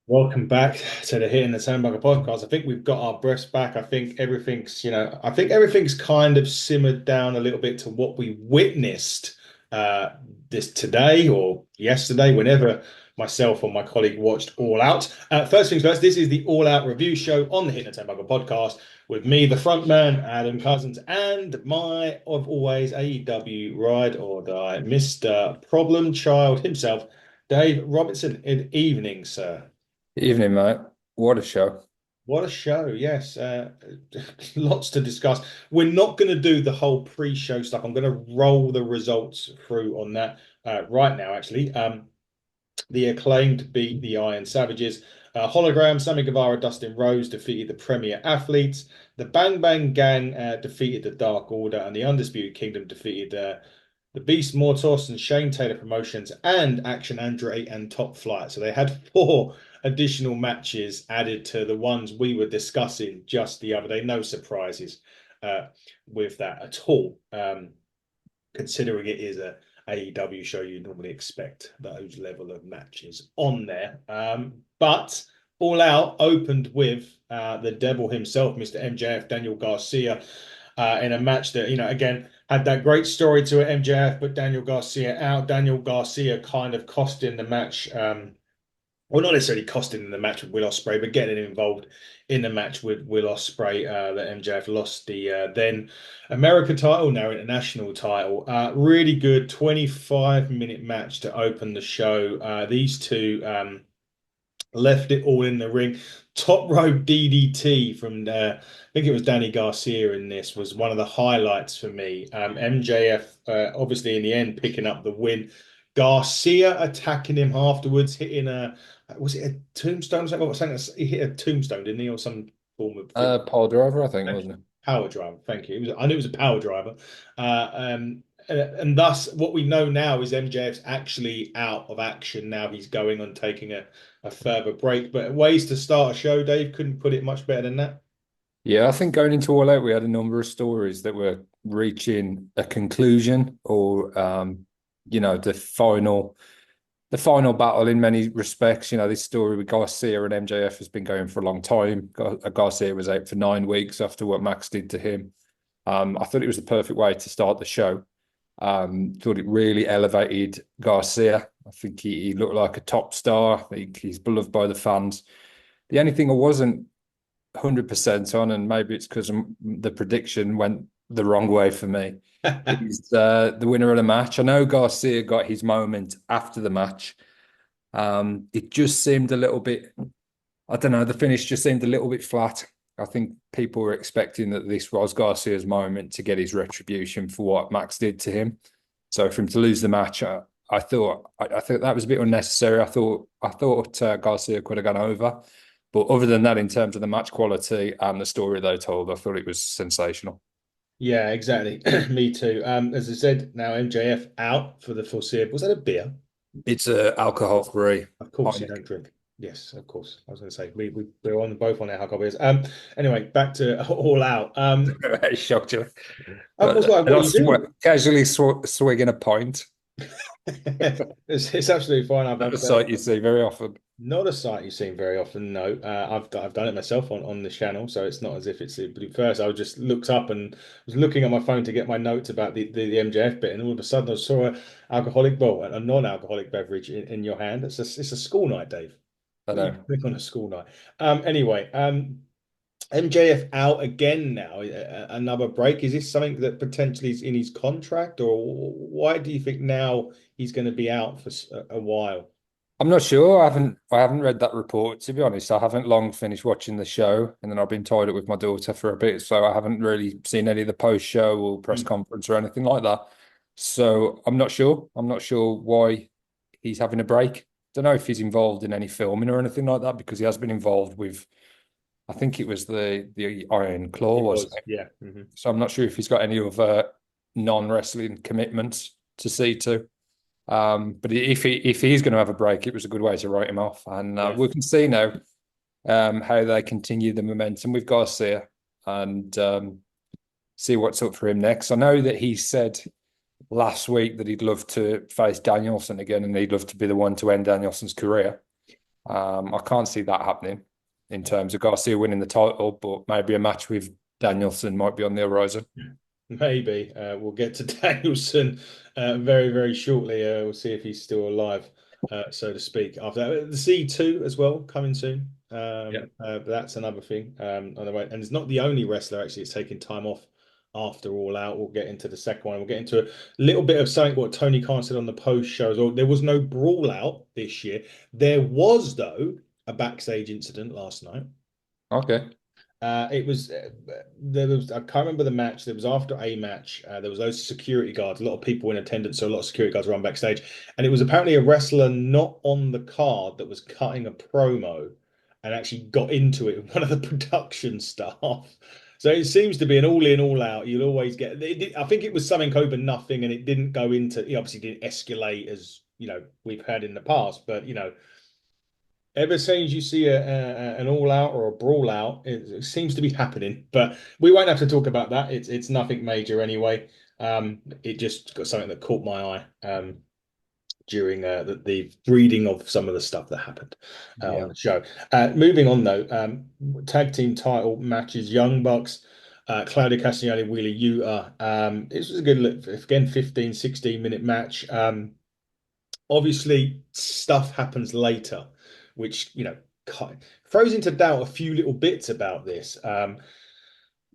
Welcome back to the Hitting the Turnbuckle podcast. I think we've got our breaths back. I think everything's kind of simmered down a little bit to what we witnessed uh, this today or yesterday, whenever myself or my colleague watched All Out. First things first, this is the All Out review show on the Hitting the Turnbuckle podcast with me, the front man, Adam Cousins, and my, of always, AEW Ride or Die, Mr. Problem Child himself, Dave Robinson. Good evening, sir. Evening, mate. What a show. What a show. Yes. Lots to discuss. We're not going to do the whole pre-show stuff. I'm going to roll the results through on that right now, actually. The Acclaimed beat the Iron Savages. Hologram, Sammy Guevara, Dustin Rhodes defeated the Premier Athletes. The Bang Bang Gang defeated the Dark Order, and the Undisputed Kingdom defeated the Beast Mortos and Shane Taylor Promotions and Action Andre and Top Flight. So they had four additional matches added to the ones we were discussing just the other day. No surprises with that at all. Considering it is a AEW show, you normally expect those level of matches on there. But All Out opened with the devil himself, Mr. MJF, Daniel Garcia, in a match that, again, had that great story to it. MJF put Daniel Garcia out. Daniel Garcia kind of costing the match. Well, not necessarily costing the match with Will Ospreay, but getting involved in the match with Will Ospreay. That MJF lost the then America title, now international title. Really good 25-minute match to open the show. These two left it all in the ring. Top rope DDT from I think it was Danny Garcia in this was one of the highlights for me. MJF obviously in the end picking up the win. Garcia attacking him afterwards, hitting a was it a tombstone? He hit a tombstone, didn't he, or some form of thing? Paul Driver, I think, Thank you. wasn't it? Power driver. Thank you. I knew it was a power driver. And thus, what we know now is MJF's actually out of action now. He's going on taking a further break. But ways to start a show, Dave, couldn't put it much better than that. Yeah, I think going into All Out, we had a number of stories that were reaching a conclusion or, the final battle in many respects. This story with Garcia and MJF has been going for a long time. Garcia was out for 9 weeks after what Max did to him. I thought it was the perfect way to start the show. Thought it really elevated Garcia. I think he looked like a top star. He's beloved by the fans. The only thing I wasn't 100% on, and maybe it's because the prediction went the wrong way for me, is the winner of the match. I know Garcia got his moment after the match. It just seemed a little bit, I don't know, the finish just seemed a little bit flat. I think people were expecting that this was Garcia's moment to get his retribution for what Max did to him. So for him to lose the match, I thought that was a bit unnecessary. I thought Garcia could have gone over. But other than that, in terms of the match quality and the story they told, I thought it was sensational. Yeah, exactly. Me too. As I said, now MJF out for the foreseeable. Was that a beer? It's a alcohol-free Of course, you Heineken. don't drink. Yes, of course. I was going to say we're on both on our alcohol beers. Anyway, back to All Out. It shocked you. I was But like, what are you doing? casually swigging a pint. It's absolutely fine. Not a sight you see very often. Not a sight you see very often. No, I've done it myself on the channel, so it's not as if it's. But at first, I just looked up and was looking at my phone to get my notes about the MJF bit, and all of a sudden, I saw a non-alcoholic beverage in your hand. It's a school night, Dave. I What are you know. doing on a school night? Anyway, MJF out again now. Another break. Is this something that potentially is in his contract, or why do you think now he's going to be out for a while? I'm not sure. I haven't read that report, to be honest. I haven't long finished watching the show, and then I've been tied up with my daughter for a bit, so I haven't really seen any of the post-show or press Hmm. conference or anything like that. So I'm not sure. I'm not sure why he's having a break. Don't know if he's involved in any filming or anything like that, because he has been involved with, I think it was the Iron Claw, He wasn't was, it? yeah. Hmm. So I'm not sure if he's got any other non-wrestling commitments to see to. But if he is going to have a break, it was a good way to write him off. And Yeah. we can see now how they continue the momentum with Garcia and see what's up for him next. I know that he said last week that he'd love to face Danielson again, and he'd love to be the one to end Danielson's career. I can't see that happening in terms of Garcia winning the title, but maybe a match with Danielson might be on the horizon. Maybe we'll get to Danielson very, very shortly. We'll see if he's still alive, so to speak. After that, the C2 as well coming soon. Yeah. But that's another thing on the way. And it's not the only wrestler actually. It's taking time off after All Out. We'll get into the second one. We'll get into a little bit of something what Tony Khan said on the post shows. Or there was no brawl out this year. There was though a backstage incident last night. Okay. It was there was I can't remember the match. There was after a match. There was those security guards, a lot of people in attendance, so a lot of security guards around backstage, and it was apparently a wrestler not on the card that was cutting a promo, and actually got into it with one of the production staff. So it seems to be an all in, all out. You'll always get. I think it was something over nothing, and it didn't go into. It obviously didn't escalate as we've had in the past, but ever since you see an all out or a brawl out, it seems to be happening. But we won't have to talk about that. It's nothing major anyway. It just got something that caught my eye during the reading of some of the stuff that happened on Yeah. the show. Moving on though, tag team title matches: Young Bucks, Claudio Castagnoli, Wheeler Yuta. This was a good look. Again, 15, 16 minute match. Obviously stuff happens later, which throws into doubt a few little bits about this.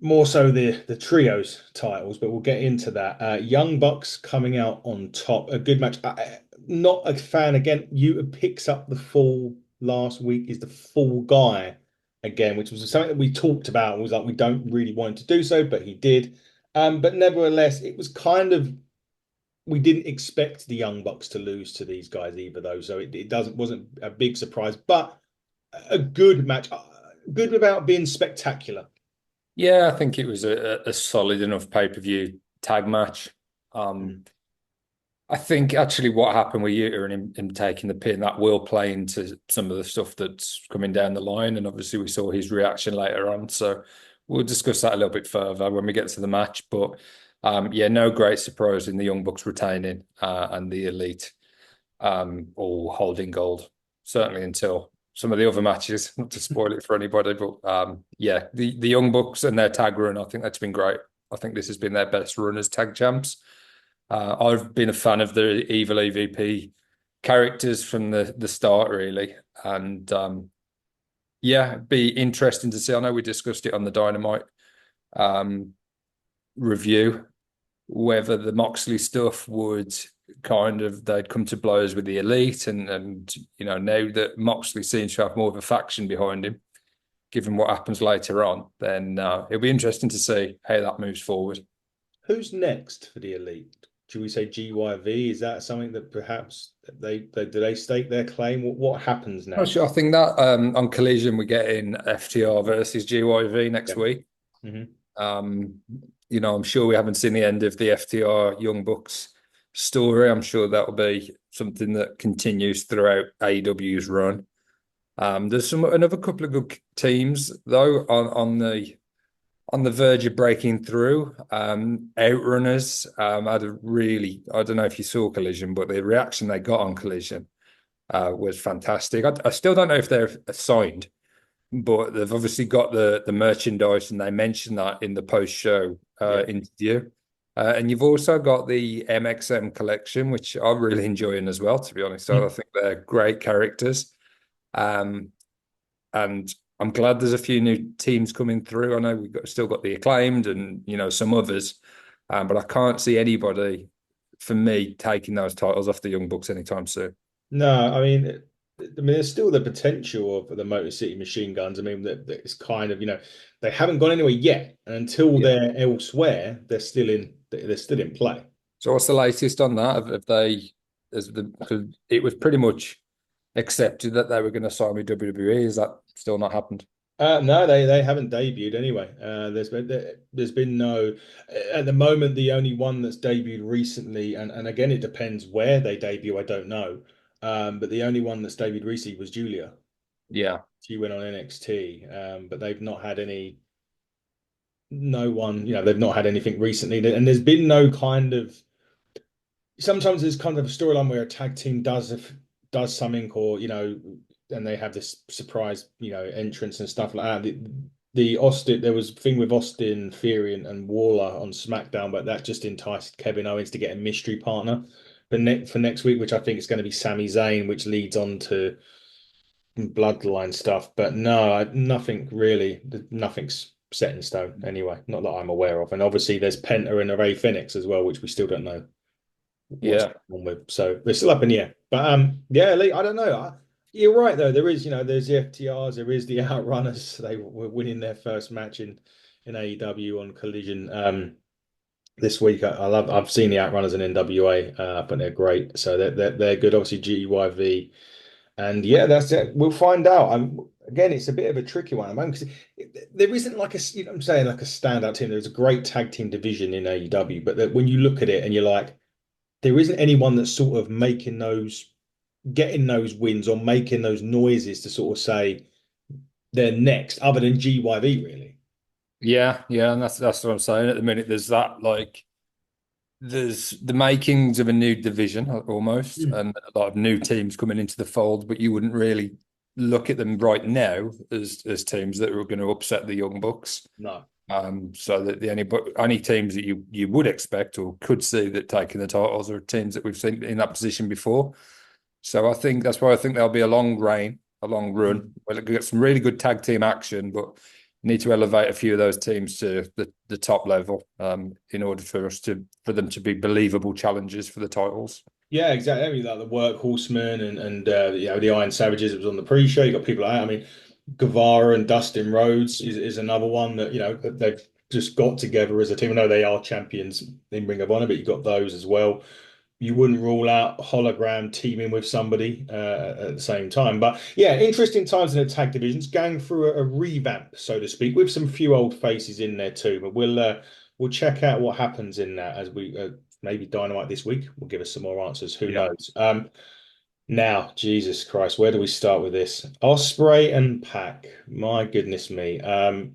More so the trios titles, but we'll get into that. Young Bucks coming out on top, a good match. Not a fan again. Yuta picks up the fall last week, is the fall guy again, which was something that we talked about and was like we don't really want to do so, but he did. But nevertheless, it was kind of we didn't expect the Young Bucks to lose to these guys either, though. So it doesn't wasn't a big surprise, but a good match, good without being spectacular. Yeah, I think it was a solid enough pay-per-view tag match. Mm. Um, I think actually what happened with Yuta and him taking the pin, that will play into some of the stuff that's coming down the line. And obviously we saw his reaction later on. So we'll discuss that a little bit further when we get to the match. But yeah, no great surprise in the Young Bucks retaining and the Elite all holding gold, certainly until some of the other matches, not to spoil it for anybody. But yeah, the Young Bucks and their tag run, I think that's been great. I think this has been their best run as tag champs. I've been a fan of the Evil EVP characters from the start, really, and yeah, it'd be interesting to see. I know we discussed it on the Dynamite um, review whether the Moxley stuff would kind of they'd come to blows with the Elite, and now that Moxley seems to have more of a faction behind him, given what happens later on, then it'll be interesting to see how that moves forward. Who's next for the Elite? Should we say GYV? Is that something that perhaps they do they stake their claim? What happens Not now? sure. I think that on Collision we're getting FTR versus GYV next Yeah. week. Hmm. Um, I'm sure we haven't seen the end of the FTR Young Bucks story. I'm sure that'll be something that continues throughout AEW's run. There's another couple of good teams though on the verge of breaking through. Outrunners had a really I don't know if you saw Collision, but the reaction they got on Collision was fantastic. I still don't know if they're signed, but they've obviously got the merchandise, and they mentioned that in the post show Yeah. interview. And you've also got the MXM collection, which I'm really enjoying as well, to be honest. So I think they're great characters. Um, and I'm glad there's a few new teams coming through. I know still got the acclaimed and some others, but I can't see anybody for me taking those titles off the Young Bucks anytime soon. No, I mean, there's still the potential of the Motor City Machine Guns. I mean, that it's kind of they haven't gone anywhere yet, and until Yeah. they're elsewhere, they're still in play. So what's the latest on that? Have they, because it was pretty much accepted that they were going to sign with WWE. Is that still not happened? No, they haven't debuted anyway. There's been no at the moment. The only one that's debuted recently, and again, it depends where they debut. I don't know, but the only one that's debuted recently was Julia. Yeah. She went on NXT, but they've not had no one. They've not had anything recently, and there's been no kind of sometimes there's kind of a storyline where a tag team does something, or and they have this surprise, entrance and stuff like that. The Austin, there was a thing with Austin Theory and Waller on SmackDown, but that just enticed Kevin Owens to get a mystery partner for next week, which I think is going to be Sami Zayn, which leads on to bloodline stuff. But no, nothing really, nothing's set in stone anyway, not that I'm aware of. And obviously there's Penta and Ray Phoenix as well, which we still don't know what's Yeah. going on with. So they're still up in the air. But yeah, Lee, I don't know. You're right though. There is, there's the FTRs, there is the Outrunners. They were winning their first match in AEW on Collision this week. I've seen the Outrunners in NWA, but they're great. So they're good. Obviously GYV. And yeah, that's it. We'll find out. Again, it's a bit of a tricky one at the moment because there isn't like what I'm saying, like a standout team. There's a great tag team division in AEW, but when you look at it and you're like, there isn't anyone that's sort of getting those wins or making those noises to sort of say they're next, other than GYV, really. Yeah, yeah, and that's what I'm saying. At the minute, there's that like there's the makings of a new division almost, Mm. and a lot of new teams coming into the fold, but you wouldn't really look at them right now as teams that are going to upset the Young Bucks. No. So that the only teams that you would expect or could see that taking the titles are teams that we've seen in that position before. So I think that's why I think there'll be a long reign, a long run. We'll get some really good tag team action, but need to elevate a few of those teams to the top level in order for them to be believable challenges for the titles. Yeah, exactly. I mean, like the Workhorsemen and the Iron Savages. It was on the pre-show. You got people like that. I mean, Guevara and Dustin Rhodes is another one that they've just got together as a team. I know they are champions in Ring of Honor, but you got those as well. You wouldn't rule out hologram teaming with somebody at the same time. But yeah, interesting times in the tag divisions, going through a revamp, so to speak, with some few old faces in there too. But we'll check out what happens in that as we maybe Dynamite this week will give us some more answers. Who Yeah. knows? Now, Jesus Christ, where do we start with this? Osprey and Pac. My goodness me. I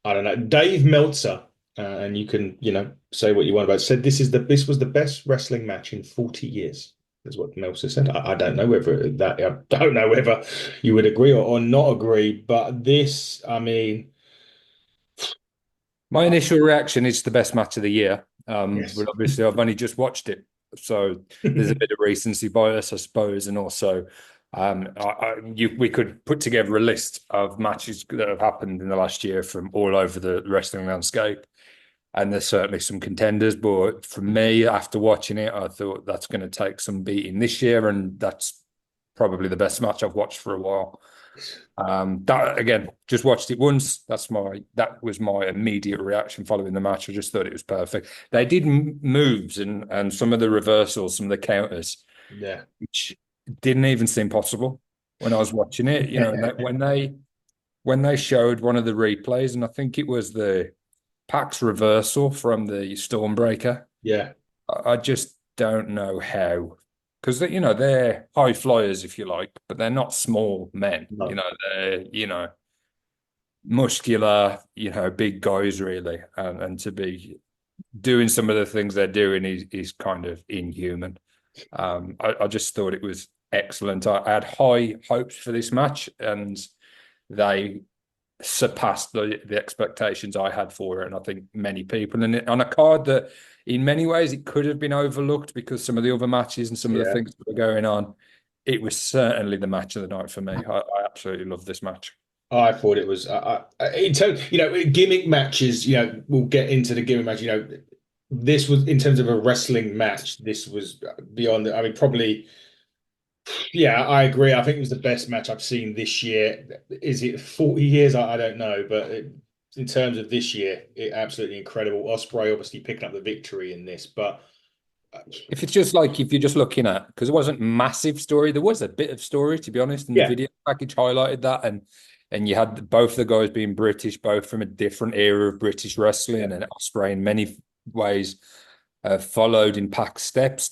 don't know. Dave Meltzer, and you can, say what you want about it, said this was the best wrestling match in 40 years. Is what Meltzer said. I don't know I don't know whether you would agree or not agree, but this, I mean, My initial reaction is the best match of the year. yes. But obviously I've only just watched it. So there's a bit of recency bias, I suppose, and also we could put together a list of matches that have happened in the last year from all over the wrestling landscape. And there's certainly some contenders, but for me, after watching it, I thought that's going to take some beating this year, and that's probably the best match I've watched for a while. That again, just watched it once. That was my immediate reaction following the match. I just thought it was perfect. They did moves and some of the reversals, some of the counters, Yeah. which didn't even seem possible when I was watching it. When they showed one of the replays, and I think it was the Pac's reversal from the Stormbreaker. Yeah. I just don't know how, because they're high flyers, if you like, but they're not small men. No. They're muscular, big guys really, and to be doing some of the things they're doing is kind of inhuman. I just thought it was excellent. I had high hopes for this match, and they surpassed the expectations I had for it, and I think many people. And on a card that, in many ways, it could have been overlooked because some of the other matches and some of the Yeah. things that were going on, it was certainly the match of the night for me. I absolutely love this match. I thought it was in terms, gimmick matches. We'll get into the gimmick match. This was in terms of a wrestling match. This was beyond. I mean, probably. Yeah, I agree. I think it was the best match I've seen this year. Is it 40 years? I don't know, but in terms of this year, absolutely incredible. Osprey obviously picking up the victory in this, but If you're just looking at, because it wasn't massive story, there was a bit of story, to be honest, and the yeah, video package highlighted that, and you had both the guys being British, both from a different era of British yeah, wrestling, and Osprey in many ways followed in Pac's steps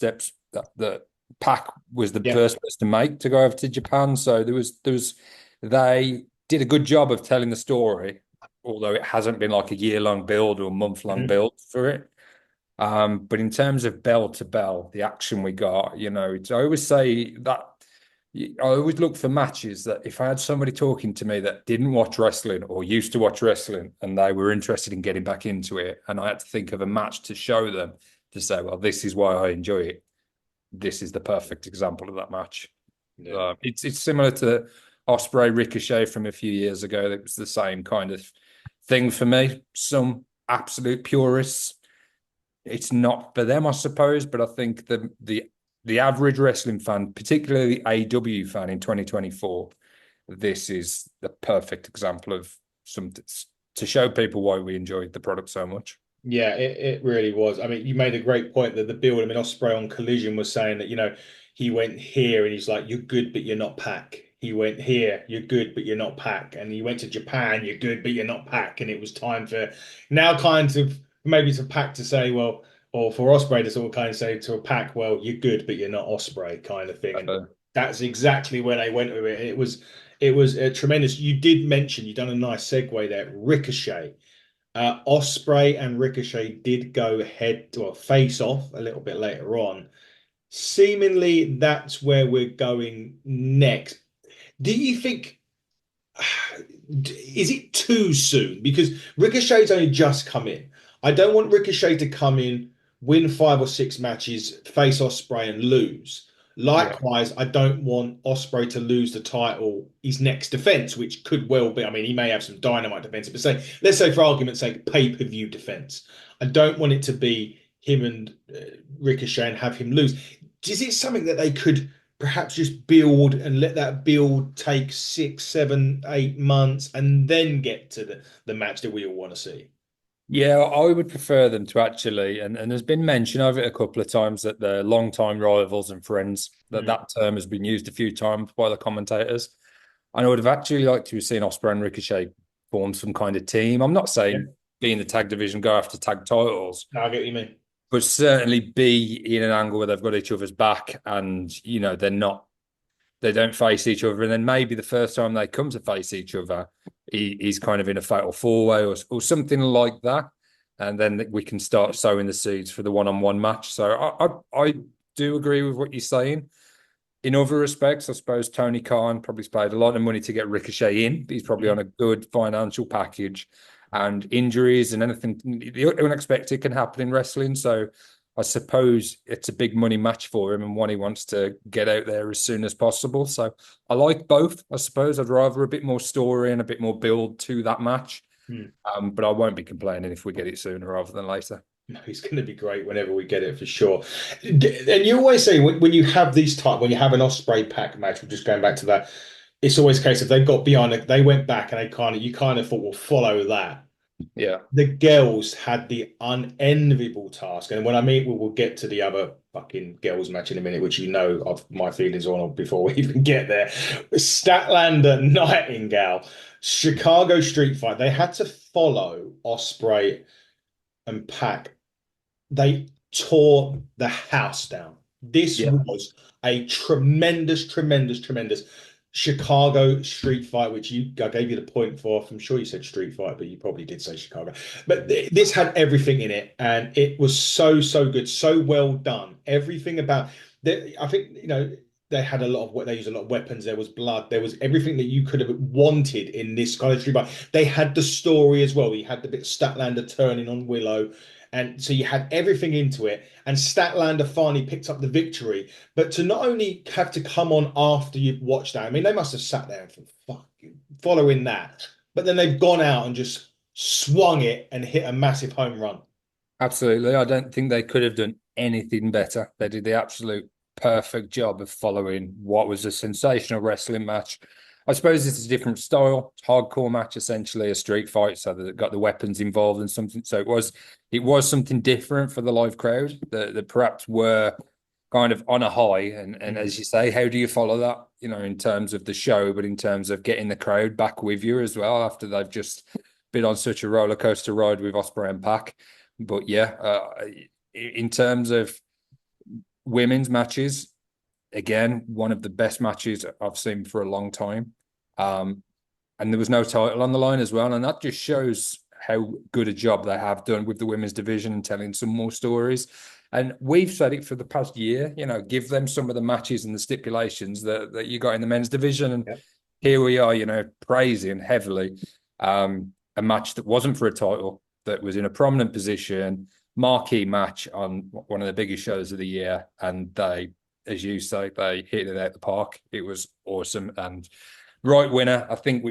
that Pac was the yeah. first person to make to go over to Japan. So they did a good job of telling the story, although it hasn't been like a year-long build or a month-long Mhm. build for it. But in terms of bell to bell, the action we got, I always say that I always look for matches that if I had somebody talking to me that didn't watch wrestling or used to watch wrestling and they were interested in getting back into it, and I had to think of a match to show them to say, well, this is why I enjoy it. This is the perfect example of that match. Yeah. It's similar to Osprey Ricochet from a few years ago. It was the same kind of thing for me. Some absolute purists, it's not for them, I suppose. But I think the average wrestling fan, particularly the AEW fan in 2024, this is the perfect example of something to show people why we enjoyed the product so much. Yeah, it really was. I mean, you made a great point that the build, I mean, Osprey on Collision was saying that, he went here and he's like, you're good, but you're not Pac. He went here, you're good, but you're not Pac. And he went to Japan, you're good, but you're not Pac. And it was time for now kind of maybe to Pac to say, well, or for Osprey to sort of kind of say to a Pac, well, you're good, but you're not Osprey kind of thing. And that's exactly where they went with it. It was a tremendous. You did mention, you done a nice segue there, Ricochet. Osprey and Ricochet did go head or face off a little bit later on. Seemingly, that's where we're going next. Do you think is it too soon? Because Ricochet's only just come in. I don't want Ricochet to come in, win 5 or 6 matches, face Osprey and lose. Yeah. Likewise, I don't want Osprey to lose the title, his next defense, which could well be. I mean, he may have some dynamite defense, but let's say for argument's sake, pay-per-view defense. I don't want it to be him and Ricochet and have him lose. Is it something that they could perhaps just build and let that build take 6, 7, 8 months and then get to the match that we all want to see? Yeah, I would prefer them to actually, and there's been mention of it a couple of times that they're longtime rivals and friends, Mm. that term has been used a few times by the commentators. And I would have actually liked to have seen Osprey and Ricochet form some kind of team. I'm not Yeah, saying be in the tag division, go after tag titles, no, I get what you mean. but certainly be in an angle where they've got each other's back and, they don't face each other. And then maybe the first time they come to face each other, he's kind of in a fatal four-way or something like that. And then we can start sowing the seeds for the one-on-one match. So I do agree with what you're saying. In other respects, I suppose Tony Khan probably paid a lot of money to get Ricochet in. He's probably on Mhm. a good financial package, and injuries and anything the unexpected can happen in wrestling. So I suppose it's a big money match for him and one he wants to get out there as soon as possible. So I like both. I suppose I'd rather a bit more story and a bit more build to that match. Mm. But I won't be complaining if we get it sooner rather than later. No, he's going to be great whenever we get it for sure. And you always say when you have these type, when you have an Osprey pack match, we're just going back to that. It's always a case of they got beyond it, they went back and you kind of thought, well, follow that. Yeah. The girls had the unenviable task, and when I mean we'll get to the other fucking girls match in a minute, which of my feelings on before we even get there. Statlander Nightingale, Chicago Street Fight. They had to follow Osprey and Pac. They tore the house down. This Yeah. was a tremendous, tremendous, tremendous Chicago street fight, which I gave you the point for. I'm sure you said street fight, but you probably did say Chicago. But this had everything in it, and it was so, so good, so well done. Everything about I think they had a lot of they used a lot of weapons. There was blood. There was everything that you could have wanted in this kind of street fight. They had the story as well. You had the bit of Statlander turning on Willow. And so you had everything into it, and Statlander finally picked up the victory. But to not only have to come on after you've watched that, I mean, they must have sat there and fucking following that. But then they've gone out and just swung it and hit a massive home run. Absolutely. I don't think they could have done anything better. They did the absolute perfect job of following what was a sensational wrestling match. I suppose it's a different style, hardcore match, essentially a street fight, so that it got the weapons involved and something. So it was something different for the live crowd that perhaps were kind of on a high. And Mm. as you say, how do you follow that? In terms of the show, but in terms of getting the crowd back with you as well after they've just been on such a roller coaster ride with Osprey and Pac. But yeah, in terms of women's matches, again, one of the best matches I've seen for a long time. And there was no title on the line as well. And that just shows how good a job they have done with the women's division and telling some more stories. And we've said it for the past year, give them some of the matches and the stipulations that you got in the men's division. And Yep. here we are, praising heavily a match that wasn't for a title, that was in a prominent position, marquee match on one of the biggest shows of the year. And they, as you say, they hit it out the park. It was awesome. And right winner. I think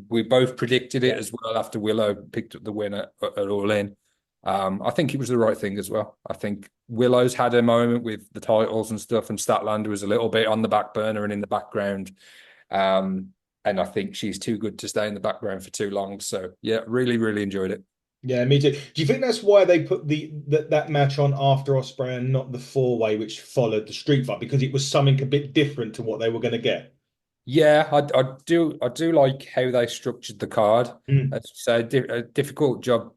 we both predicted it Yeah. as well after Willow picked up the winner at All In. I think it was the right thing as well. I think Willow's had a moment with the titles and stuff, and Statlander was a little bit on the back burner and in the background. Um, and I think she's too good to stay in the background for too long. So yeah, really, really enjoyed it. Yeah, me too. Do you think that's why they put that match on after Osprey and not the four-way which followed the street fight? Because it was something a bit different to what they were going to get. Yeah, I do like how they structured the card. Mm. As you say, a difficult job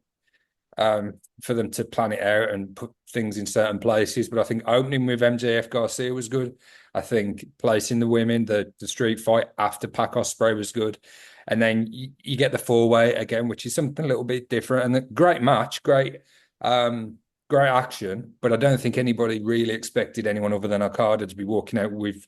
for them to plan it out and put things in certain places. But I think opening with MJF Garcia was good. I think placing the women, the street fight after Pac Osprey was good. And then you get the four-way again, which is something a little bit different. And a great match, great action. But I don't think anybody really expected anyone other than Okada to be walking out with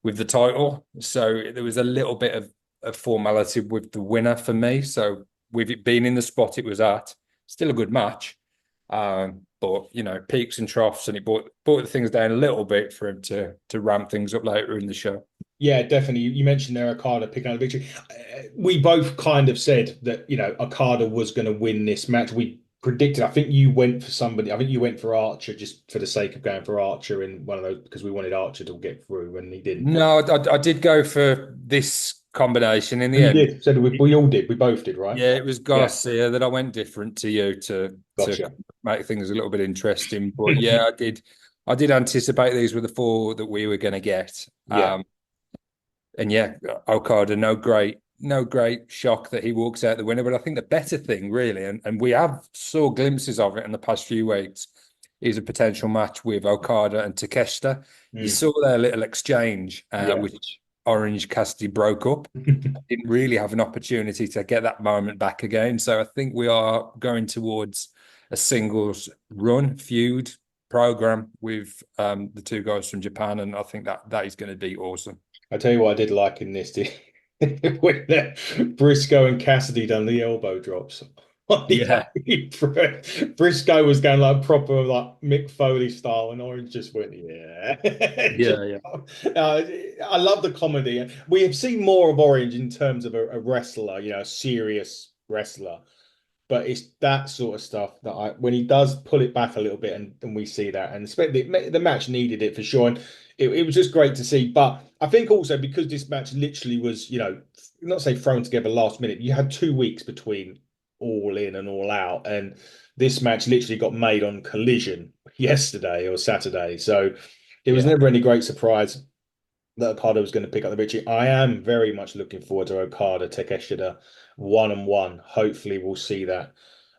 the title. So there was a little bit of formality with the winner for me. So with it being in the spot it was at, still a good match. But peaks and troughs, and it brought the things down a little bit for him to ramp things up later in the show. Yeah, definitely. You mentioned there Okada picking up the victory. We both kind of said that, Okada was going to win this match. We predicted, I think you went for somebody, I think you went for Archer just for the sake of going for Archer in one of those because we wanted Archer to get through and he didn't. No, I did go for this combination in Oh, the you end. did. So did we all did. We both did, right? Yeah, it was Yeah, Garcia that I went different to you to gotcha. make things a little bit interesting. But yeah, I did anticipate these were the four that we were going to get. Yeah. And yeah, Okada, no great shock that he walks out the winner. But I think the better thing, really, and we have saw glimpses of it in the past few weeks, is a potential match with Okada and Takeshita. You Mm. saw their little exchange, Yeah. which Orange Cassidy broke up. Didn't really have an opportunity to get that moment back again. So I think we are going towards a singles run feud program with the two guys from Japan, and I think that is going to be awesome. I tell you what I did like in this when Briscoe and Cassidy done the elbow drops on the Yeah, apron. Briscoe was going like proper like Mick Foley style, and Orange just went, yeah. Just, yeah, yeah. I love the comedy. We have seen more of Orange in terms of a wrestler, a serious wrestler. But it's that sort of stuff that when he does pull it back a little bit, and we see that, and the match needed it for sure, and it was just great to see. But I think also because this match literally was, not say thrown together last minute, you had 2 weeks between All In and All Out, and this match literally got made on Collision yesterday or Saturday, so it was Yeah. never any great surprise that Okada was going to pick up the victory. I am very much looking forward to Okada Takeshita 1-on-1. Hopefully, we'll see that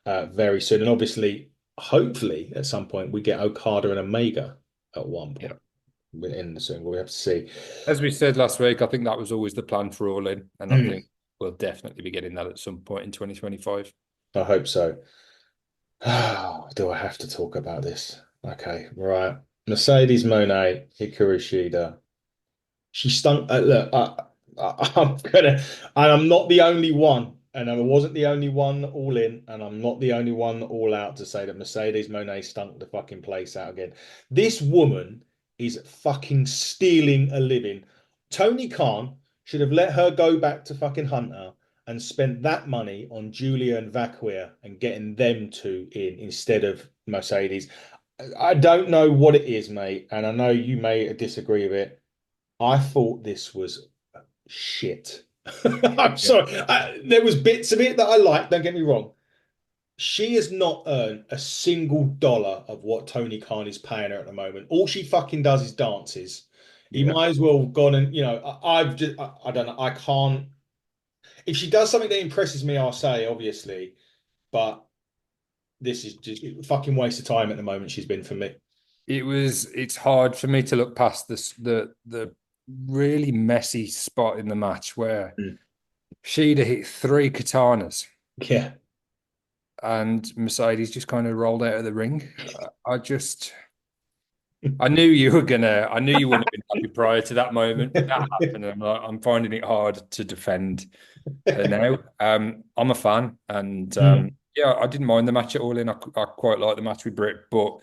very soon. And obviously, hopefully, at some point, we get Okada and Omega at one Yeah. point in the soon. We have to see. As we said last week, I think that was always the plan for All In, and I Mm, think we'll definitely be getting that at some point in 2025. I hope so. Do I have to talk about this? Okay, right. Mercedes Moné, Hikaru Shida. She stunk. Look, I'm gonna, and I'm not the only one, and I wasn't the only one all in, and I'm not the only one all out to say that Mercedes Moné stunk the fucking place out again. This woman is fucking stealing a living. Tony Khan should have let her go back to fucking Hunter and spent that money on Julia and Vaquia and getting them two in instead of Mercedes. I don't know what it is, mate, and I know you may disagree with it. I thought this was shit. I'm Yeah. sorry. There was bits of it that I liked, don't get me wrong. She has not earned a single dollar of what Tony Khan is paying her at the moment. All she fucking does is dances. He Yeah. might as well have gone and, I've just, I don't know. I can't. If she does something that impresses me, I'll say, obviously. But this is just a fucking waste of time at the moment she's been for me. It's hard for me to look past this the really messy spot in the match where Mm. she'd hit three katanas Yeah. and Mercedes just kind of rolled out of the ring. I knew you were gonna, I knew you wouldn't have been happy prior to that moment, but that happened, and I'm finding it hard to defend her now. I'm a fan, and Mm, yeah, I didn't mind the match at all. I quite like the match with Britt, but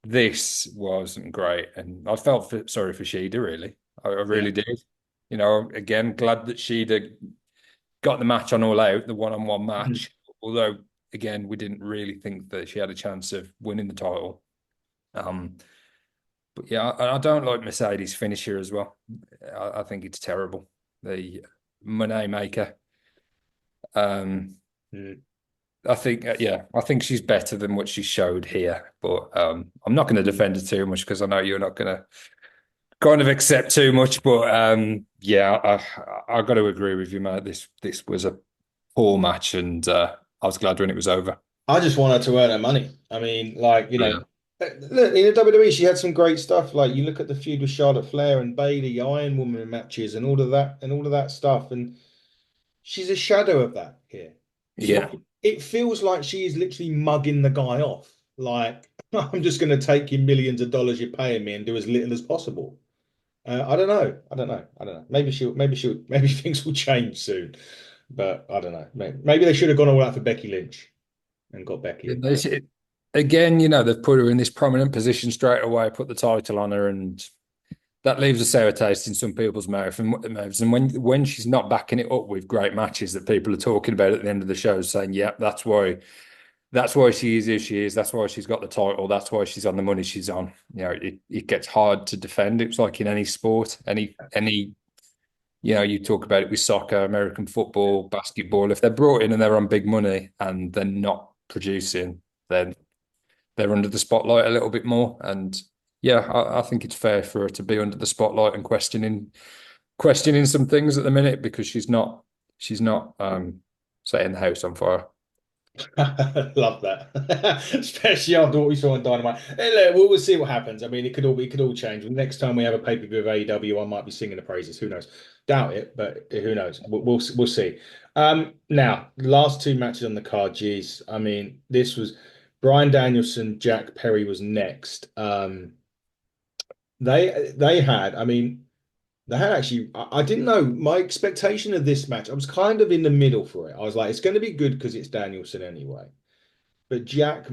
this wasn't great, and I felt sorry for Sheeda. Really, I yeah. really did. You know, again, glad that Sheeda got the match on All Out, the one-on-one Mhm. match. Although, again, we didn't really think that she had a chance of winning the title. Um, but yeah, I don't like Mercedes' finisher as well. I think it's terrible. The Money Maker. Um, Mm. I think, yeah, I think she's better than what she showed here. But I'm not going to defend her too much because I know you're not going to kind of accept too much. But yeah, I got to agree with you, mate. This was a poor match, and I was glad when it was over. I just want her to earn her money. I mean, like, Yeah. look, in the WWE, she had some great stuff. Like, you look at the feud with Charlotte Flair and Bayley, Iron Woman matches, and all of that stuff. And she's a shadow of that here. Yeah. It feels like she is literally mugging the guy off. Like, I'm just going to take you millions of dollars you're paying me and do as little as possible. I don't know. I don't know. I don't know. Maybe things will change soon. But I don't know. Maybe they should have gone all out for Becky Lynch and got Becky in. They should- Again, they've put her in this prominent position straight away, put the title on her, and that leaves a sour taste in some people's mouths. And when she's not backing it up with great matches that people are talking about at the end of the show, saying, "Yeah, that's why she is who she is. That's why she's got the title. That's why she's on the money she's on." It gets hard to defend. It's like in any sport, any you talk about it with soccer, American football, basketball. If they're brought in and they're on big money and they're not producing, then they're under the spotlight a little bit more. And yeah, I think it's fair for her to be under the spotlight and questioning some things at the minute because she's not setting the house on fire. Love that, especially after what we saw on Dynamite. Hey, look, we'll see what happens. I mean, it could all change. The next time we have a pay-per-view of AEW, I might be singing the praises. Who knows? Doubt it, but who knows? We'll see. Now, last two matches on the card. Geez, I mean, this was Bryan Danielson, Jack Perry was next. They had. I mean, they had actually. I didn't know my expectation of this match. I was kind of in the middle for it. I was like, it's going to be good because it's Danielson anyway. But Jack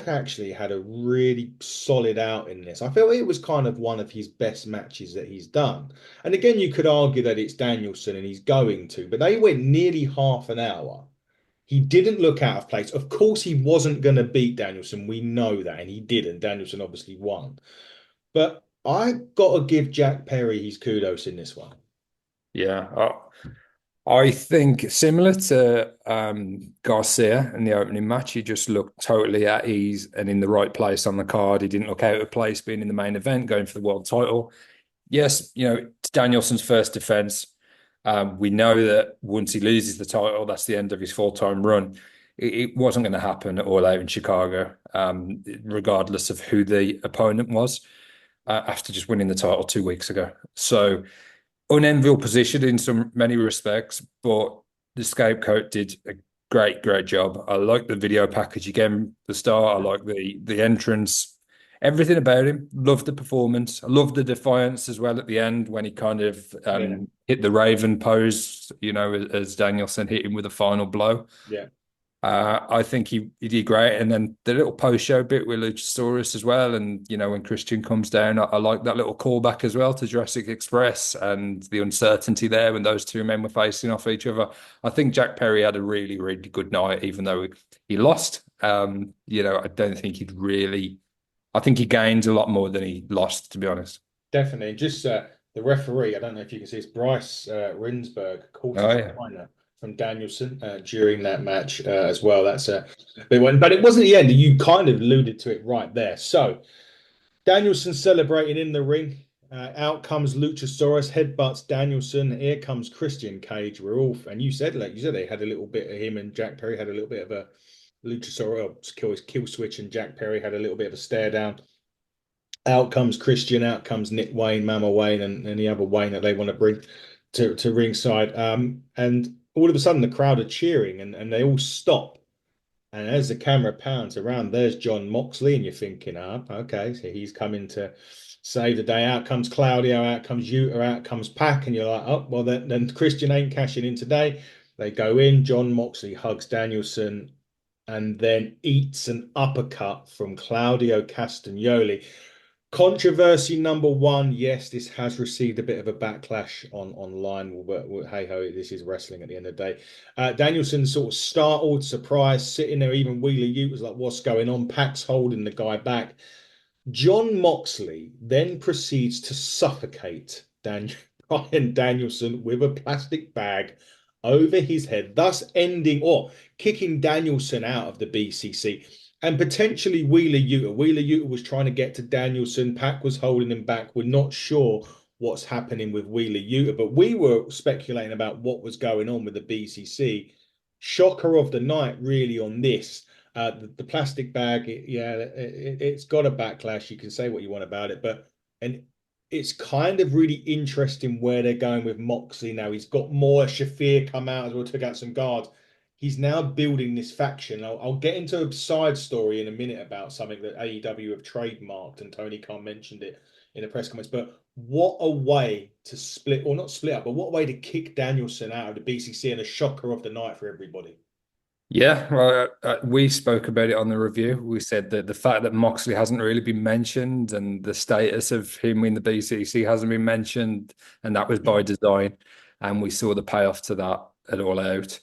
actually had a really solid out in this. I felt it was kind of one of his best matches that he's done. And again, you could argue that it's Danielson and he's going to, but they went nearly half an hour. He didn't look out of place. Of course, he wasn't going to beat Danielson. We know that, and he didn't. Danielson obviously won. But I got to give Jack Perry his kudos in this one. Yeah, I think similar to Garcia in the opening match, he just looked totally at ease and in the right place on the card. He didn't look out of place being in the main event, going for the world title. Yes, it's Danielson's first defense. We know that once he loses the title, that's the end of his full-time run. It wasn't going to happen at All Out in Chicago, regardless of who the opponent was, after just winning the title 2 weeks ago. So unenviable position in some many respects, but the scapegoat did a great job. I like the video package again. The start, I like the entrance, everything about him. Loved the performance. I loved the defiance as well at the end when he kind of Yeah, hit the Raven pose. As Danielson hit him with a final blow. yeah. I think he did great. And then the little post show bit with Luchasaurus as well. And, when Christian comes down, I like that little callback as well to Jurassic Express and the uncertainty there when those two men were facing off each other. I think Jack Perry had a really good night, even though he lost. I don't think I think he gained a lot more than he lost, to be honest. Definitely. Just the referee, I don't know if you can see, it's Bryce Rinsberg caught Oh, his yeah. minor from Danielson during that match as well. That's a big one. But it wasn't the end. You kind of alluded to it right there. So Danielson celebrating in the ring. Out comes Luchasaurus, headbutts Danielson. Here comes Christian Cage. We're all, and you said they had a little bit of him and Jack Perry had a little bit of a Luchasaurus kill switch, and Jack Perry had a little bit of a stare down. Out comes Christian, out comes Nick Wayne, Mama Wayne, and the other Wayne that they want to bring to ringside. And all of a sudden, the crowd are cheering and they all stop. And as the camera pans around, there's John Moxley, and you're thinking, ah, okay, so he's coming to save the day. Out comes Claudio, out comes Yuta, out comes Pac, and you're like, oh, well, then Christian ain't cashing in today. They go in, John Moxley hugs Danielson, and then eats an uppercut from Claudio Castagnoli. Controversy number one, yes, this has received a bit of a backlash online, but hey ho, this is wrestling at the end of the day. Danielson sort of startled, surprised, sitting there. Even Wheeler Yuta was like, "What's going on?" Pac's holding the guy back. John Moxley then proceeds to suffocate Bryan Danielson with a plastic bag over his head, thus ending or kicking Danielson out of the BCC and potentially Wheeler Yuta. Wheeler Yuta was trying to get to Danielson. Pac was holding him back. We're not sure what's happening with Wheeler Yuta, but we were speculating about what was going on with the BCC. Shocker of the night, really, on this. The plastic bag, it's got a backlash. You can say what you want about it, but and it's kind of really interesting where they're going with Moxley now. He's got more Shafir come out as well, took out some guards. He's now building this faction. I'll get into a side story in a minute about something that AEW have trademarked, and Tony Khan mentioned it in the press comments. But what a way to split, or not split up, but what a way to kick Danielson out of the BCC and a shocker of the night for everybody. Yeah, well, we spoke about it on the review. We said that the fact that Moxley hasn't really been mentioned and the status of him in the BCC hasn't been mentioned, and that was by design. And we saw the payoff to that at All Out.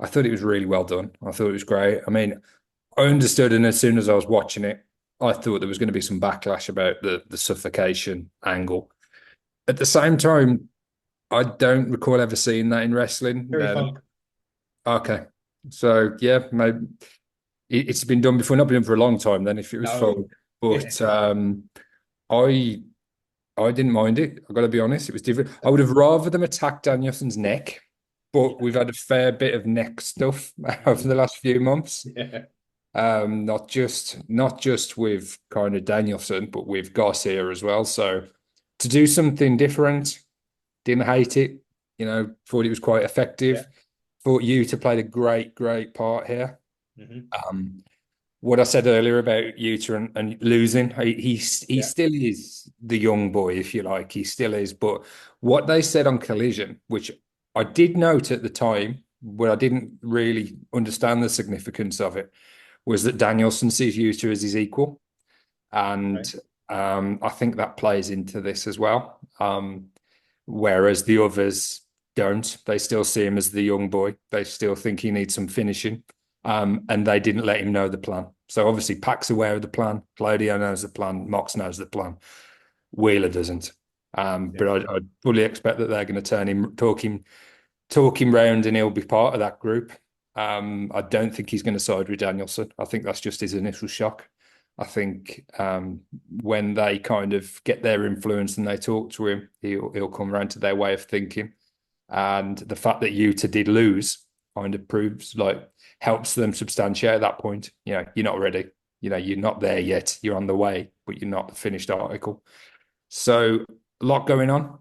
I thought it was really well done. I thought it was great. I mean, I understood, and as soon as I was watching it, I thought there was going to be some backlash about the suffocation angle. At the same time, I don't recall ever seeing that in wrestling. Very fun. Okay. So yeah, maybe it's been done before, not been done for a long time then if it was No. fun. But I I didn't mind it. I've got to be honest. It was different. I would have rather them attack Danielson's neck, but we've had a fair bit of neck stuff over the last few months. Yeah. Not just with kind of Danielson, but with Garcia as well. So to do something different, didn't hate it. Thought it was quite Yeah. effective. Thought you to played a great, great part here. Hmm. Um, what I said earlier about Yuta and losing, he Yeah. still is the young boy, if you like. He still is. But what they said on Collision, which I did note at the time, but I didn't really understand the significance of it, was that Danielson sees Yuta as his equal. Okay. And I think that plays into this as well. Whereas the others don't. They still see him as the young boy. They still think he needs some finishing. And they didn't let him know the plan. So obviously Pac's aware of the plan. Claudio knows the plan. Mox knows the plan. Wheeler doesn't. Yeah. But I fully expect that they're going to turn him, talk him round, and he'll be part of that group. I don't think he's going to side with Danielson. I think that's just his initial shock. I think when they kind of get their influence and they talk to him, he'll come around to their way of thinking. And the fact that Utah did lose kind of proves, like, helps them substantiate that point. You're not ready. You're not there yet. You're on the way, but you're not the finished article. So a lot going on.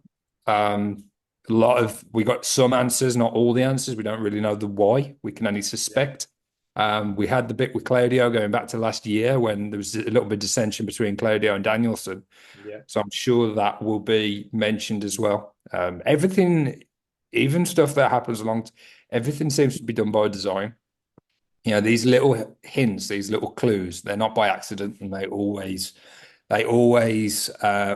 We got some answers, not all the answers. We don't really know the why. We can only Yeah. suspect. We had the bit with Claudio going back to last year when there was a little bit of dissension between Claudio and Danielson. Yeah. So I'm sure that will be mentioned as well. Everything, even stuff that happens everything seems to be done by design. These little hints, these little clues, they're not by accident, and they always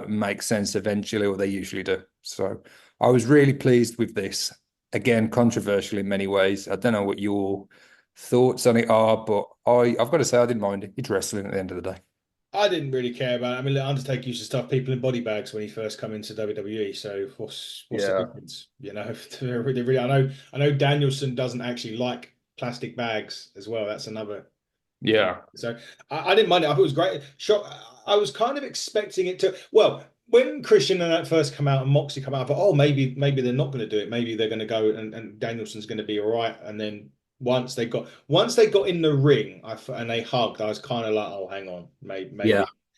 make sense eventually, or they usually do. So I was really pleased with this. Again, controversial in many ways. I don't know what your thoughts on it are, but I've got to say I didn't mind it. It's wrestling at the end of the day. I didn't really care about it. I mean, look, Undertaker used to stuff people in body bags when he first come into WWE. So what's the Yeah. difference? I know Danielson doesn't actually like plastic bags as well. That's another thing. Yeah. So I didn't mind it. I thought it was great. Shock. I was kind of expecting it to. Well, when Christian and that first come out and Moxie come out, I thought, oh, maybe they're not going to do it. Maybe they're going to go and Danielson's going to be all right. And then once they got in the ring, and they hugged, I was kind of like, oh, hang on, Yeah. maybe.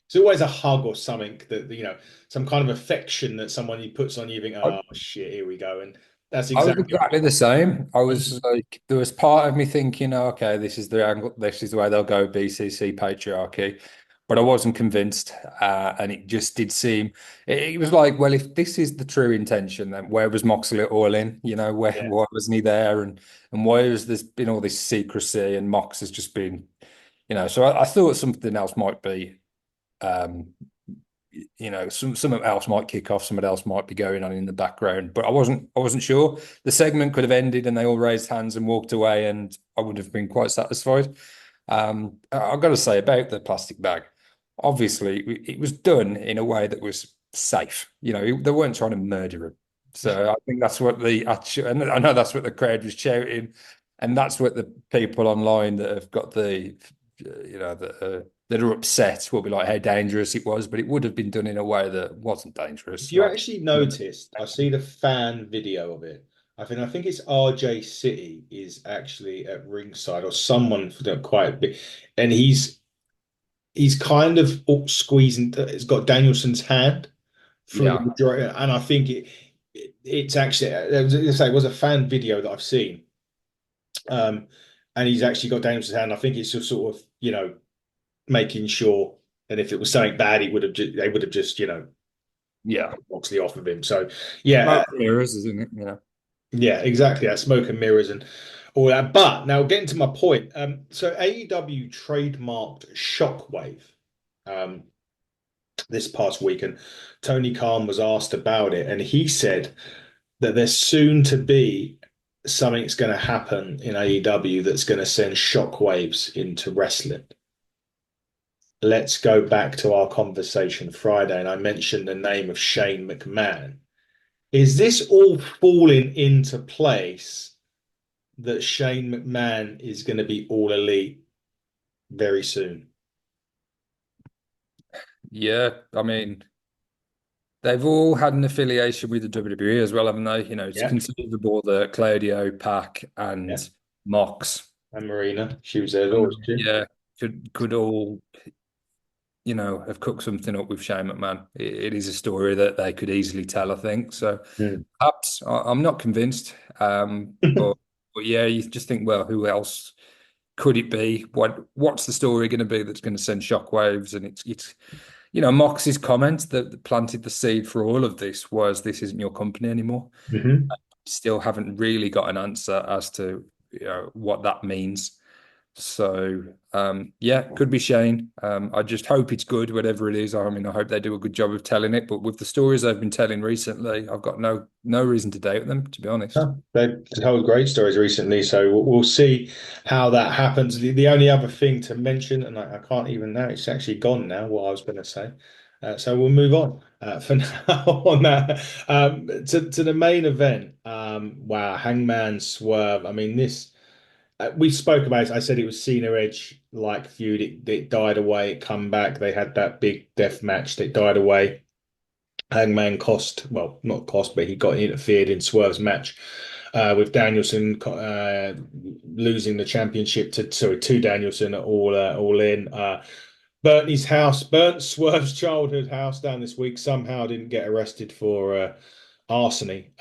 It's always a hug or something that some kind of affection that someone puts on you. You think, I, oh shit, here we go. And That's I was exactly. exactly the same. I was Mhm. like, there was part of me thinking, oh, okay, this is the angle, this is the way they'll go, BCC patriarchy. But I wasn't convinced, and it just did seem. It was like, well, if this is the true intention, then where was Moxley all in? You know, Yeah. why wasn't he there? And why has there been all this secrecy? And Mox has just been, So I thought something else might be um, something else might kick off, something else might be going on in the background, but I wasn't sure. The segment could have ended and they all raised hands and walked away, and I would have been quite satisfied. I've got to say about the plastic bag, obviously it was done in a way that was safe. They weren't trying to murder him. So I think that's what and I know that's what the crowd was shouting, and that's what the people online that have got that are upset will be like how dangerous it was, but it would have been done in a way that wasn't If dangerous. you Like, actually noticed, I see the fan video of it. I think it's RJ City is actually at ringside or someone quite big, and he's kind of squeezing. It's got Danielson's hand through the yeah, majority, and I think it's actually as I say, it was a fan video that I've seen, um, and he's actually got Danielson's hand. I think it's just sort of making sure that if it was something bad, they would have just yeah. Moxley off of him. So yeah, Smoke mirrors, isn't it? yeah, exactly. That smoke and mirrors and all that. But now getting to my point, so AEW trademarked Shockwave um, this past week, and Tony Khan was asked about it, and he said that there's soon to be something that's going to happen in AEW that's going to send shockwaves into wrestling. Let's go back to our conversation Friday, and I mentioned the name of Shane McMahon. Is this all falling into place that Shane McMahon is going to be all elite very soon? Yeah. I mean, they've all had an affiliation with the WWE as well, haven't they? It's Yeah, conceivable that Claudio, Pac, yeah. and Mox, And Marina, she was there, wasn't she? yeah, could all have cooked something up with Shane McMahon. It is a story that they could easily tell, I think. So Hmm. perhaps I'm not convinced, but yeah, you just think, well, who else could it be? What's the story going to be that's going to send shockwaves? And it's Mox's comment that planted the seed for all of this was this isn't your company anymore. Hmm. Still haven't really got an answer as to what that means. So yeah, could be Shane. I just hope it's good, whatever it is. I mean, I hope they do a good job of telling it. But with the stories they've been telling recently, I've got no reason to doubt them, to be honest. Oh, they've told great stories recently, so we'll see how that happens. The only other thing to mention, and I can't even now, it's actually gone now, what I was going to say. So we'll move on for now on that. To the main event. Wow, Hangman Swerve. I mean, this we spoke about it. I said it was Cena Edge like feud. It died away. It come back. They had that big death match that died away. Hangman cost, well, not cost, but he got interfered in Swerve's match with Danielson losing the championship to Danielson at all in. Burnt Swerve's childhood house down this week. Somehow didn't get arrested for larceny.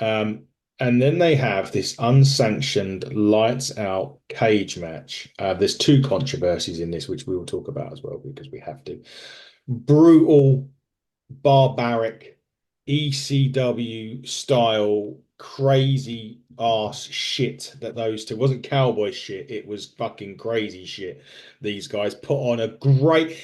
And then they have this unsanctioned lights out cage match. There's two controversies in this, which we will talk about as well because we have to. Brutal, barbaric, ECW style, crazy ass shit that those two wasn't cowboy shit, it was fucking crazy shit. These guys put on a great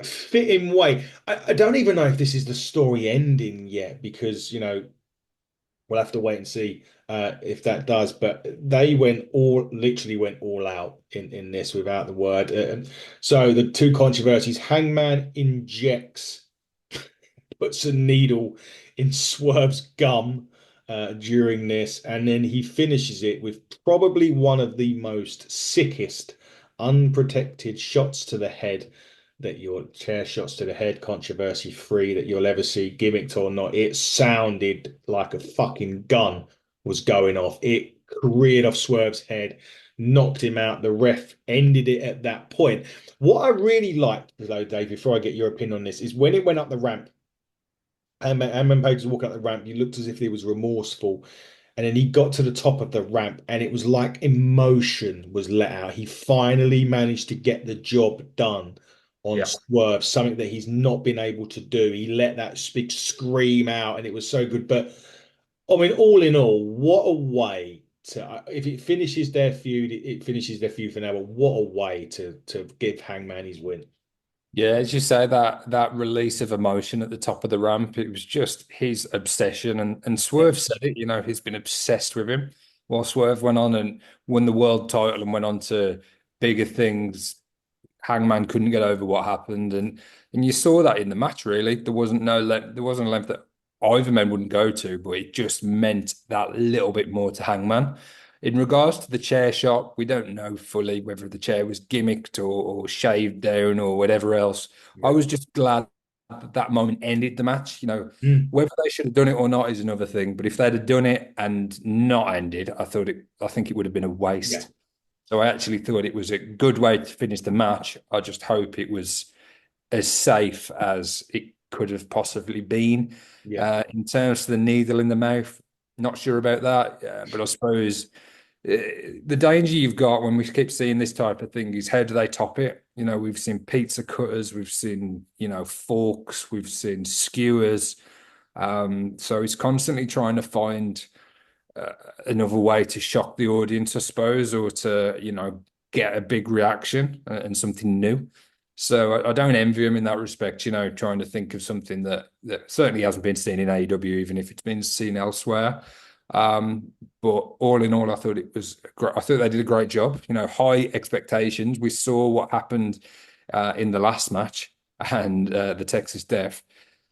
fitting way. I don't even know if this is the story ending yet because we'll have to wait and see if that does. But they literally went all out in this without the word. So the two controversies: Hangman injects, puts a needle in Swerve's gum during this, and then he finishes it with probably one of the most sickest, unprotected shots to the head that your chair shots to the head, controversy free, that you'll ever see, gimmicked or not. It sounded like a fucking gun was going off. It careered off Swerve's head, knocked him out. The ref ended it at that point. What I really liked, though, Dave, before I get your opinion on this, is when it went up the ramp. Hangman Page was walking up the ramp. He looked as if he was remorseful, And then he got to the top of the ramp, and it was like emotion was let out. He finally managed to get the job done on Yeah. Swerve, something that he's not been able to do. He let that big scream out, and it was so good. But I mean, all in all, what a way to if it finishes their feud, it finishes their feud for now. But what a way to give Hangman his win. Yeah, as you say, that release of emotion at the top of the ramp, it was just his obsession. And Yeah. Swerve said it, he's been obsessed with him. While Swerve went on and won the world title and went on to bigger things, Hangman couldn't get over what happened, and you saw that in the match. Really, there wasn't a length that either men wouldn't go to, but it just meant that little bit more to Hangman. In regards to the chair shot, we don't know fully whether the chair was gimmicked or shaved down or whatever else. I Yeah. was just glad that that moment ended the match. Mm. Whether they should have done it or not is another thing. But if they'd have done it and not ended, I think it would have been a Yeah. waste. So I actually thought it was a good way to finish the match. I just hope it was as safe as it could have possibly been. Yeah. In terms of the needle in the mouth, not sure about that. But I suppose the danger you've got when we keep seeing this type of thing is how do they top it? We've seen pizza cutters, we've seen, forks, we've seen skewers. So it's constantly trying to find uh, another way to shock the audience, I suppose, or to, get a big reaction and something new. So I don't envy him in that respect, trying to think of something that certainly hasn't been seen in AEW, even if it's been seen elsewhere. But all in all, I thought it was great. I thought they did a great job. High expectations. We saw what happened in the last match and the Texas Death.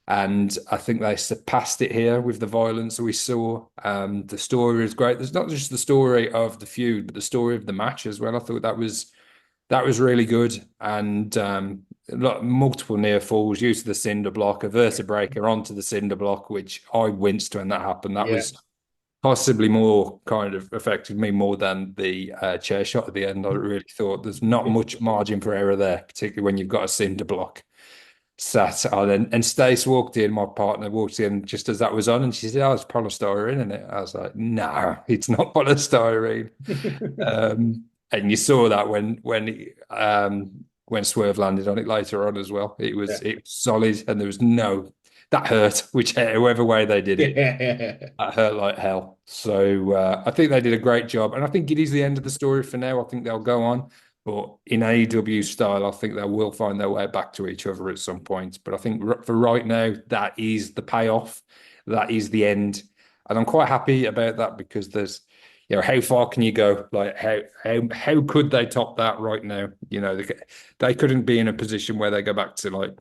And I think they surpassed it here with the violence we saw. The story is great. There's not just the story of the feud, but the story of the match as well. I thought that was really good. And multiple near falls, use of the cinder block, a vertebraker onto the cinder block, which I winced when that happened. That Yeah. was possibly more kind of affected me more than the chair shot at the end. I really thought there's not much margin for error there, particularly when you've got a cinder block sat on. And Stace walked in, my partner walked in just as that was on, and she said, "Oh, it's polystyrene, isn't it?" I was like, "No, it's not polystyrene." And you saw that when Swerve landed on it later on as well. It Yeah. was it was solid, and there was no that hurt, which however way they did it, Yeah. that hurt like hell. So I think they did a great job, and I think it is the end of the story for now. I think they'll go on, but in AEW style, I think they will find their way back to each other at some point. But I think for right now, that is the payoff. That is the end, and I'm quite happy about that because there's, how far can you go? Like how could they top that right now? They couldn't be in a position where they go back to like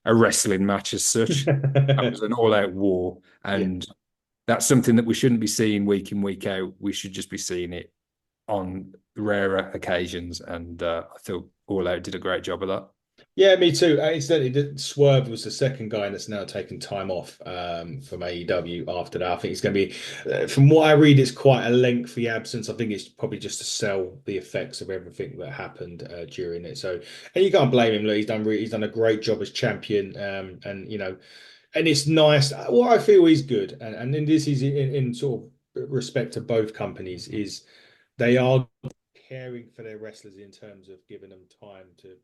a wrestling match as such. That was an all-out war, Yeah. and that's something that we shouldn't be seeing week in, week out. We should just be seeing it on rarer occasions. And I thought All Out did a great job of that. Yeah, me too. Incidentally, Swerve was the second guy that's now taken time off from AEW after that. I think it's going to be, from what I read, it's quite a lengthy absence. I think it's probably just to sell the effects of everything that happened during it. So, and you can't blame him. Look, he's done a great job as champion, and and it's nice. What I feel is good, and then this is in sort of respect to both companies, is they are caring for their wrestlers in terms of giving them time to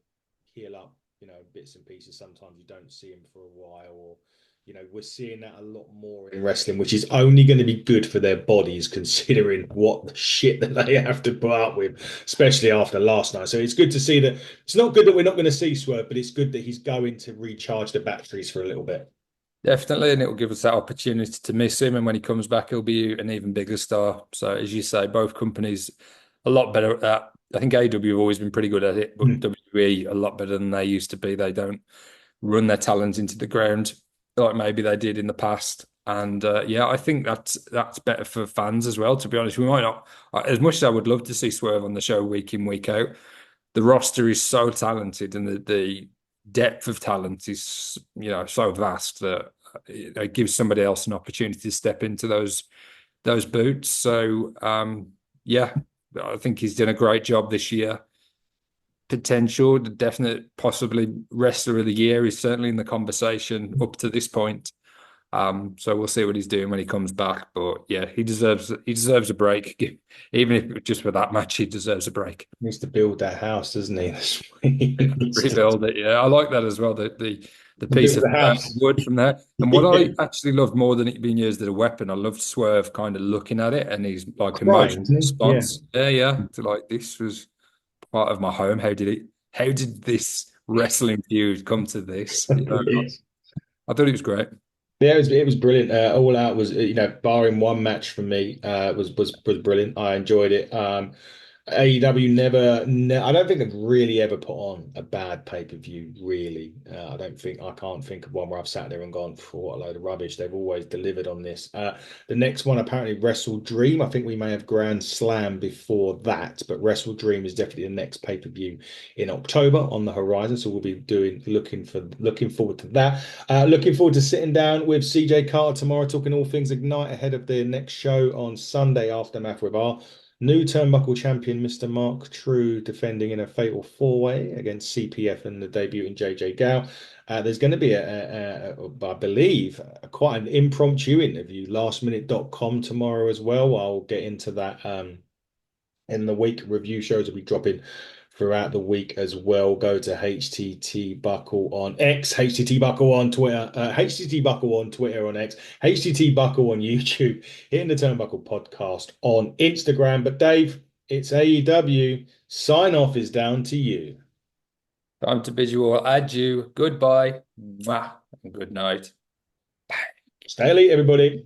heal up, bits and pieces. Sometimes you don't see them for a while, or we're seeing that a lot more in wrestling, which is only going to be good for their bodies, considering what the shit that they have to put up with, especially after last night. So it's good to see that. It's not good that we're not going to see Swerve, but it's good that he's going to recharge the batteries for a little bit. Definitely, and it will give us that opportunity to miss him. And when he comes back, he'll be an even bigger star. So, as you say, both companies a lot better at that. I think AEW have always been pretty good at it, but Mm. WWE a lot better than they used to be. They don't run their talent into the ground like maybe they did in the past. And yeah, I think that's better for fans as well. To be honest, we might not, as much as I would love to see Swerve on the show week in, week out. The roster is so talented, and the depth of talent is, so vast that it gives somebody else an opportunity to step into those boots. So yeah, I think he's done a great job this year. Potential, the definite, possibly wrestler of the year is certainly in the conversation up to this point. So we'll see what he's doing when he comes back. But yeah, he deserves a break. Even if just for that match, he deserves a break. Needs to build that house, doesn't he? That's what he needs to Rebuild it. Yeah, I like that as well. The piece build of the house. wood from there. And what Yeah. I actually loved more than it being used as a weapon, I loved Swerve kind of looking at it and his like Crying, emotional isn't he? Yeah. response. Yeah, yeah. To like this was part of my home. How did this wrestling feud come to this? You know, Brilliant. I thought it was great. Yeah, it was brilliant. All Out was barring one match from me, was brilliant. I enjoyed it. AEW I don't think I've really ever put on a bad pay-per-view, really. I can't think of one where I've sat there and gone, for what a load of rubbish. They've always delivered on this. The next one, apparently Wrestle Dream. I think we may have Grand Slam before that, but Wrestle Dream is definitely the next pay-per-view in October on the horizon. So we'll be looking forward to that. Looking forward to sitting down with CJ Carter tomorrow, talking all things Ignite ahead of the next show on Sunday, Aftermath, with our new turnbuckle champion, Mr. Mark True, defending in a fatal four-way against CPF and the debuting JJ Gao. There's going to be I believe, quite an impromptu interview, lastminute.com tomorrow as well. I'll get into that in the week. Review shows will be dropping throughout the week as well. Go to HTT Buckle on X, HTT Buckle on Twitter, HTT Buckle on Twitter on X, HTT Buckle on YouTube, hitting the Turnbuckle podcast on Instagram. But Dave, it's AEW. Sign off is down to you. Time to bid you all adieu. Goodbye. Mwah, and good night. Stay elite, everybody.